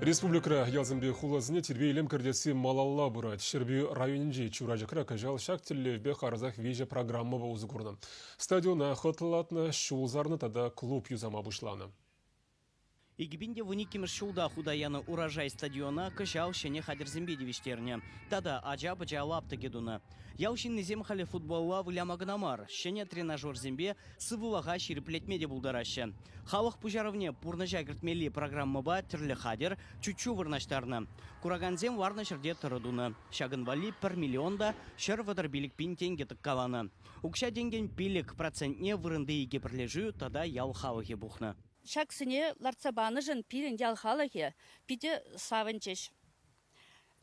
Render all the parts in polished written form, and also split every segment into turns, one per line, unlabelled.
Республика ялзымбе хулазыне тербейлем кірдесі малалла бұрат. Шербе районинже чуражықра кажал шак телевбе қарзақ веже программа баузы көрді. Стадиона хатылатны шулзарны тада клуб юзама бұшланы.
Игибинде вуникимir шулда худаяны урожай стадиона кышал шене хадерзембе девиштерне. Тада ажа-бача лапты гедуна. Яушин низем хали футболла вылямагнамар. Шене тренажер зембе сывылага шириплетмеде булдараще. Халық пужаровне пурнажа гіртмели программа ба түрлі хадер чучу вырнаштарны. Кураганзем варна шырде тұрыдуны. Шагынвали 1 миллионда шыр вадырбилік пин тенге тықкаланы. Укша денген пилік процентне вырынды еге бірлежу тада ял халығы бұхны.
Шаксыне ларцабаны жын пирен ялхалахе, пиде савынчеш.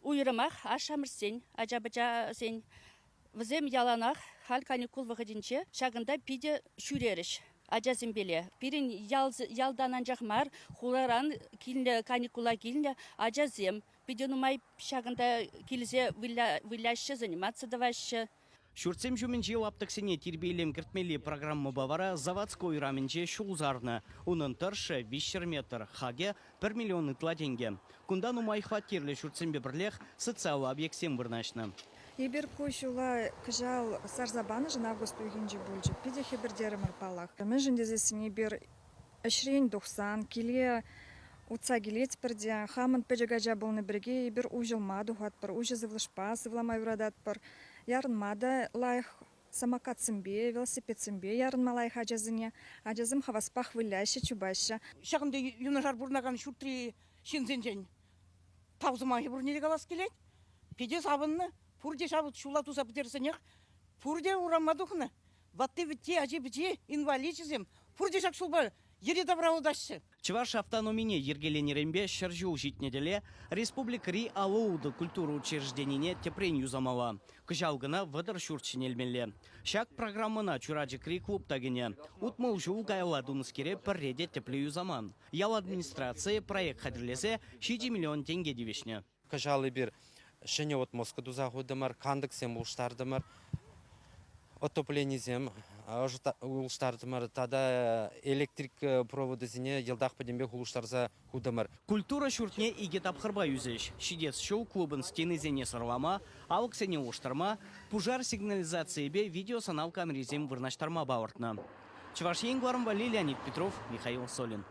Уйрымах ашамырсен, ажабача сен. Візем яланах хал каникул выходинче, шагында пиде шүреріш. Ажазым беле. Пирен ялданан жақмар, хуларан киліне каникула киліне ажазем. Пиде нумай шагында килізе виляшы заниматься давашы.
Шурцем жүмінже лаптықсене тербейлем кіртмелі программа бавара заводской раменже шулзарны. Унын тұршы 5 метр, хаге 1 миллион ытла тенге. Кундан умай хватерлі шурцембе бірлех социалы объектсем вырнашны.
Ебір көшула кыжал сарзабаны жын август үйгенже бөлжі. Пиде хебірдері мұрпалақ. Мен жындезесіне бір 90 келе утса келет бірде хамын пәжігажа болны бірге ебір ұжылмады хуат бір, ұжызывлышпа, сывламай ұрадат бір. Ярынмады лайх самокат сымбе, велосипед сымбе, ярынма лайх ажазыне. Ажазым хаваспах выляще, чубаще.
Шағында юнажар бұрнаған шүртірі шынзенжен. Таузыма ебірнелі қалас келет. Педе сабынны, пұрде шабыт шулату сапытерсінеқ. Пұрде ұрамадықны. Ватты вітте, ажи бітте, инвалидчізем. Пұрде шақ шулба, ере добраудашы.
Чываш автономине ергеленерембе шаржу житнеделе республика ри алууды культура учрежденине тепрен юзамала. Кыжалгына вадыр шурчинелмеле. Шак программына чураджи кри клуб тагине. Утмал жул гайладуныз кере пірреде тепле юзаман. Ял администрация проект хадрлесе 6 миллион тенге девешне.
Кыжалы бір шыне от Москваду загудымар, кандыксем улштардымар. Отопленизем улштардымар, тада электрик проводы зіне елдақ падембе улштарза худымар.
Культура шуртне иге тапхырба юзеш. Шидец шоу клубын стены зене сырлама, алыксене улштарма, пужар сигнализации бе видеосанал камеризем вырнаштарма бауыртна. Чуваш Леонид Петров, Михаил Солин.